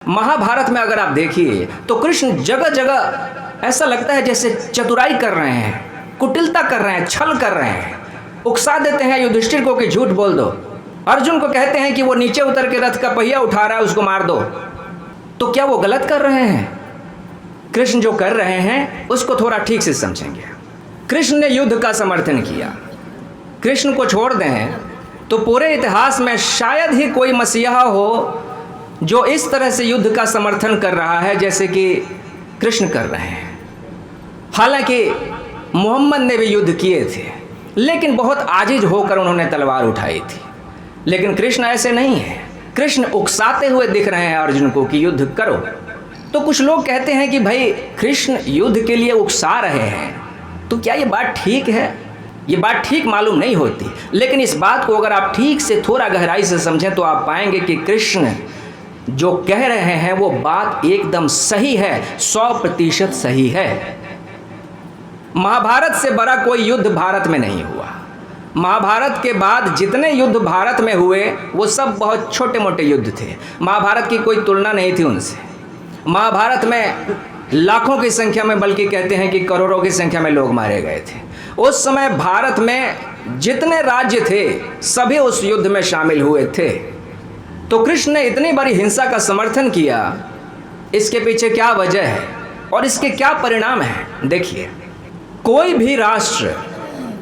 महाभारत में अगर आप देखिए तो कृष्ण जगह जगह ऐसा लगता है जैसे चतुराई कर रहे हैं, कुटिलता कर रहे हैं, छल कर रहे हैं। उकसा देते हैं युधिष्ठिर को कि झूठ बोल दो। अर्जुन को कहते हैं कि वो नीचे उतर के रथ का पहिया उठा रहा है, उसको मार दो। तो क्या वो गलत कर रहे हैं? कृष्ण जो कर रहे हैं उसको थोड़ा ठीक से समझेंगे। कृष्ण ने युद्ध का समर्थन किया। कृष्ण को छोड़ दें तो पूरे इतिहास में शायद ही कोई मसीहा हो जो इस तरह से युद्ध का समर्थन कर रहा है जैसे कि कृष्ण कर रहे हैं। हालांकि मोहम्मद ने भी युद्ध किए थे, लेकिन बहुत आजिज होकर उन्होंने तलवार उठाई थी। लेकिन कृष्ण ऐसे नहीं है। कृष्ण उकसाते हुए दिख रहे हैं अर्जुन को कि युद्ध करो। तो कुछ लोग कहते हैं कि भाई कृष्ण युद्ध के लिए उकसा रहे हैं, तो क्या ये बात ठीक है? ये बात ठीक मालूम नहीं होती। लेकिन इस बात को अगर आप ठीक से थोड़ा गहराई से समझें तो आप पाएंगे कि कृष्ण जो कह रहे हैं वो बात एकदम सही है, 100% सही है। महाभारत से बड़ा कोई युद्ध भारत में नहीं हुआ। महाभारत के बाद जितने युद्ध भारत में हुए वो सब बहुत छोटे मोटे युद्ध थे। महाभारत की कोई तुलना नहीं थी उनसे। महाभारत में लाखों की संख्या में, बल्कि कहते हैं कि करोड़ों की संख्या में लोग मारे गए थे। उस समय भारत में जितने राज्य थे सभी उस युद्ध में शामिल हुए थे। तो कृष्ण ने इतनी बड़ी हिंसा का समर्थन किया, इसके पीछे क्या वजह है और इसके क्या परिणाम हैं? देखिए, कोई भी राष्ट्र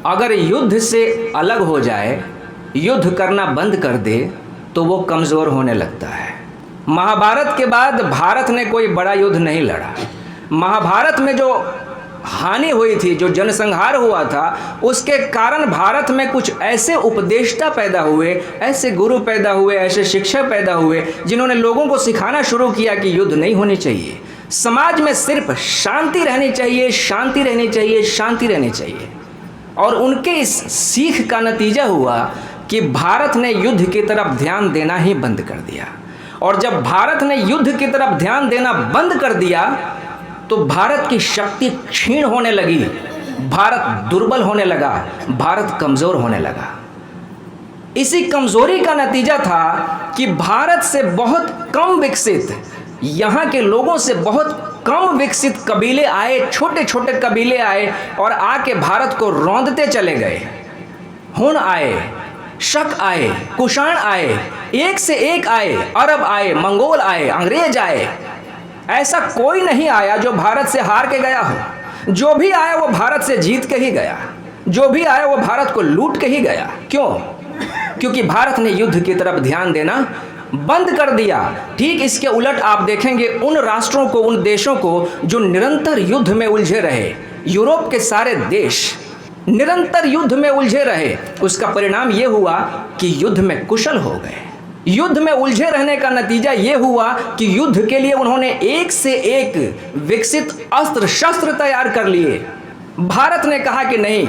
अगर युद्ध से अलग हो जाए, युद्ध करना बंद कर दे, तो वो कमज़ोर होने लगता है। महाभारत के बाद भारत ने कोई बड़ा युद्ध नहीं लड़ा। महाभारत में जो हानि हुई थी, जो जनसंहार हुआ था, उसके कारण भारत में कुछ ऐसे उपदेष्टा पैदा हुए, ऐसे गुरु पैदा हुए, ऐसे शिक्षक पैदा हुए जिन्होंने लोगों को सिखाना शुरू किया कि युद्ध नहीं होनी चाहिए। समाज में सिर्फ शांति रहनी चाहिए, शांति रहनी चाहिए, शांति रहनी चाहिए। और उनके इस सीख का नतीजा हुआ कि भारत ने युद्ध की तरफ ध्यान देना ही बंद कर दिया। और जब भारत ने युद्ध की तरफ ध्यान देना बंद कर दिया तो भारत की शक्ति क्षीण होने लगी, भारत दुर्बल होने लगा, भारत कमज़ोर होने लगा। इसी कमज़ोरी का नतीजा था कि भारत से बहुत कम विकसित, यहाँ के लोगों से बहुत कम विकसित कबीले आए, छोटे छोटे कबीले आए और आके भारत को रौंदते चले गए। हुन आए, शक आए, कुषाण आए, एक से एक आए, अरब आए, मंगोल आए, अंग्रेज आए। ऐसा कोई नहीं आया जो भारत से हार के गया हो। जो भी आया वो भारत से जीत के ही गया, जो भी आया वो भारत को लूट के ही गया। क्यों? क्योंकि भारत ने युद्ध की तरफ ध्यान देना बंद कर दिया। ठीक इसके उलट आप देखेंगे उन राष्ट्रों को, उन देशों को जो निरंतर युद्ध में उलझे रहे, यूरोप के सारे देश निरंतर युद्ध में उलझे रहे, उसका परिणाम यह हुआ कि युद्ध में कुशल हो गए। युद्ध में उलझे रहने का नतीजा यह हुआ कि युद्ध के लिए उन्होंने एक से एक विकसित अस्त्र शस्त्र तैयार कर लिए। भारत ने कहा कि नहीं,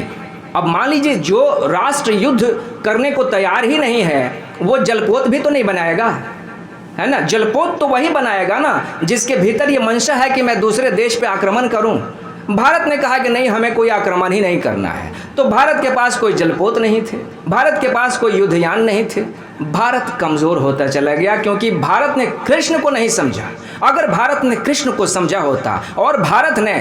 अब मान लीजिए जो राष्ट्र युद्ध करने को तैयार ही नहीं है वो जलपोत भी तो नहीं बनाएगा, है ना? जलपोत तो वही बनाएगा ना जिसके भीतर ये मंशा है कि मैं दूसरे देश पे आक्रमण करूं। भारत ने कहा कि नहीं, हमें कोई आक्रमण ही नहीं करना है। तो भारत के पास कोई जलपोत नहीं थे, भारत के पास कोई युद्धयान नहीं थे। भारत कमज़ोर होता चला गया क्योंकि भारत ने कृष्ण को नहीं समझा। अगर भारत ने कृष्ण को समझा होता और भारत ने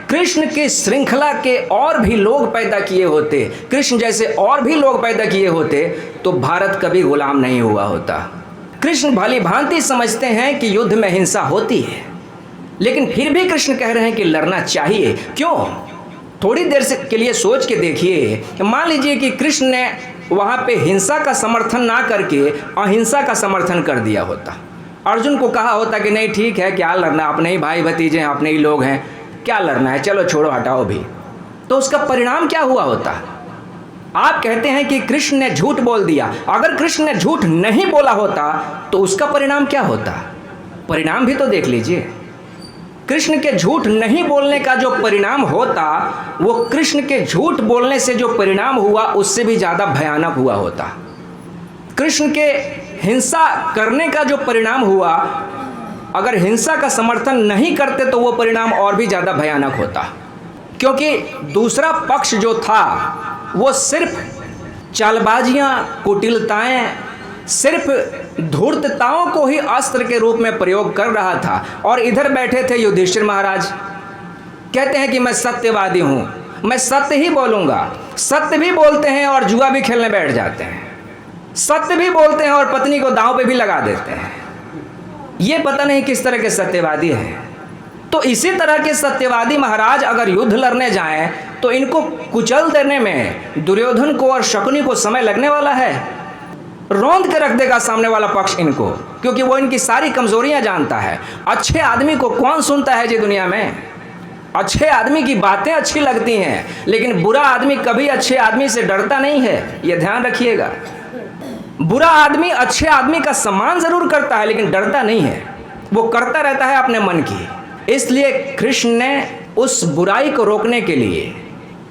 कृष्ण की श्रृंखला के और भी लोग पैदा किए होते, कृष्ण जैसे और भी लोग पैदा किए होते, तो भारत कभी गुलाम नहीं हुआ होता। कृष्ण भली भांति समझते हैं कि युद्ध में हिंसा होती है, लेकिन फिर भी कृष्ण कह रहे हैं कि लड़ना चाहिए। क्यों? थोड़ी देर से के लिए सोच के देखिए। मान लीजिए कि कृष्ण ने वहाँ पे हिंसा का समर्थन ना करके अहिंसा का समर्थन कर दिया होता। अर्जुन को कहा होता कि नहीं ठीक है, क्या लड़ना, अपने ही भाई भतीजे हैं, अपने ही लोग हैं, क्या लड़ना है, चलो छोड़ो हटाओ भी। तो उसका परिणाम क्या हुआ होता? आप कहते हैं कि कृष्ण ने झूठ बोल दिया। अगर कृष्ण ने झूठ नहीं बोला होता तो उसका परिणाम क्या होता? परिणाम भी तो देख लीजिए। कृष्ण के झूठ नहीं बोलने का जो परिणाम होता वो कृष्ण के झूठ बोलने से जो परिणाम हुआ उससे भी ज़्यादा भयानक हुआ होता। कृष्ण के हिंसा करने का जो परिणाम हुआ, अगर हिंसा का समर्थन नहीं करते तो वो परिणाम और भी ज़्यादा भयानक होता। क्योंकि दूसरा पक्ष जो था वो सिर्फ चालबाजियाँ, कुटिलताएँ, सिर्फ धूर्तताओं को ही अस्त्र के रूप में प्रयोग कर रहा था। और इधर बैठे थे युधिष्ठिर महाराज, कहते हैं कि मैं सत्यवादी हूं, मैं सत्य ही बोलूंगा। सत्य भी बोलते हैं और जुआ भी खेलने बैठ जाते हैं, सत्य भी बोलते हैं और पत्नी को दांव पे भी लगा देते हैं। ये पता नहीं किस तरह के सत्यवादी हैं। तो इसी तरह के सत्यवादी महाराज अगर युद्ध लड़ने जाएं तो इनको कुचल देने में दुर्योधन को और शकुनी को समय लगने वाला है। रौंद के रख देगा सामने वाला पक्ष इनको, क्योंकि वो इनकी सारी कमजोरियां जानता है। अच्छे आदमी को कौन सुनता है जी दुनिया में? अच्छे आदमी की बातें अच्छी लगती हैं, लेकिन बुरा आदमी कभी अच्छे आदमी से डरता नहीं है, यह ध्यान रखिएगा। बुरा आदमी अच्छे आदमी का सम्मान जरूर करता है, लेकिन डरता नहीं है, वो करता रहता है अपने मन की। इसलिए कृष्ण ने उस बुराई को रोकने के लिए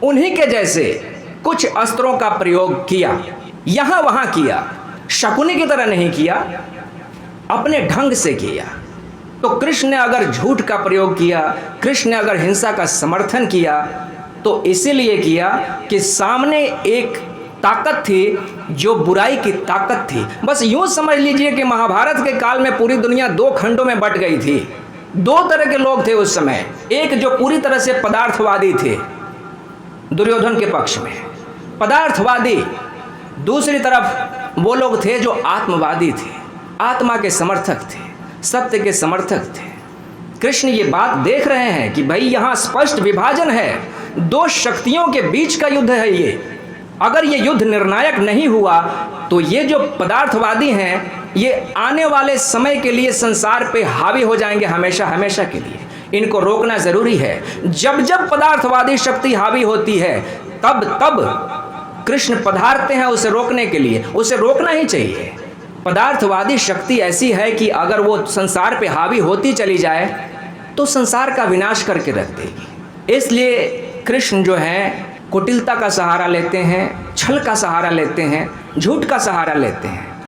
उन्हीं के जैसे कुछ अस्त्रों का प्रयोग किया, यहां वहां किया, शकुनी की तरह नहीं किया, अपने ढंग से किया। तो कृष्ण ने अगर झूठ का प्रयोग किया, कृष्ण ने अगर हिंसा का समर्थन किया, तो इसीलिए किया कि सामने एक ताकत थी जो बुराई की ताकत थी। बस यूं समझ लीजिए कि महाभारत के काल में पूरी दुनिया दो खंडों में बट गई थी। दो तरह के लोग थे उस समय, एक जो पूरी तरह से पदार्थवादी थे दुर्योधन के पक्ष में, पदार्थवादी। दूसरी तरफ वो लोग थे जो आत्मवादी थे, आत्मा के समर्थक थे, सत्य के समर्थक थे। कृष्ण ये बात देख रहे हैं कि भाई यहाँ स्पष्ट विभाजन है, दो शक्तियों के बीच का युद्ध है ये। अगर ये युद्ध निर्णायक नहीं हुआ तो ये जो पदार्थवादी हैं ये आने वाले समय के लिए संसार पे हावी हो जाएंगे हमेशा हमेशा के लिए। इनको रोकना जरूरी है। जब जब पदार्थवादी शक्ति हावी होती है तब तब कृष्ण पधारते हैं उसे रोकने के लिए, उसे रोकना ही चाहिए। पदार्थवादी शक्ति ऐसी है कि अगर वो संसार पे हावी होती चली जाए तो संसार का विनाश करके रख देगी। इसलिए कृष्ण जो है कुटिलता का सहारा लेते हैं, छल का सहारा लेते हैं, झूठ का सहारा लेते हैं।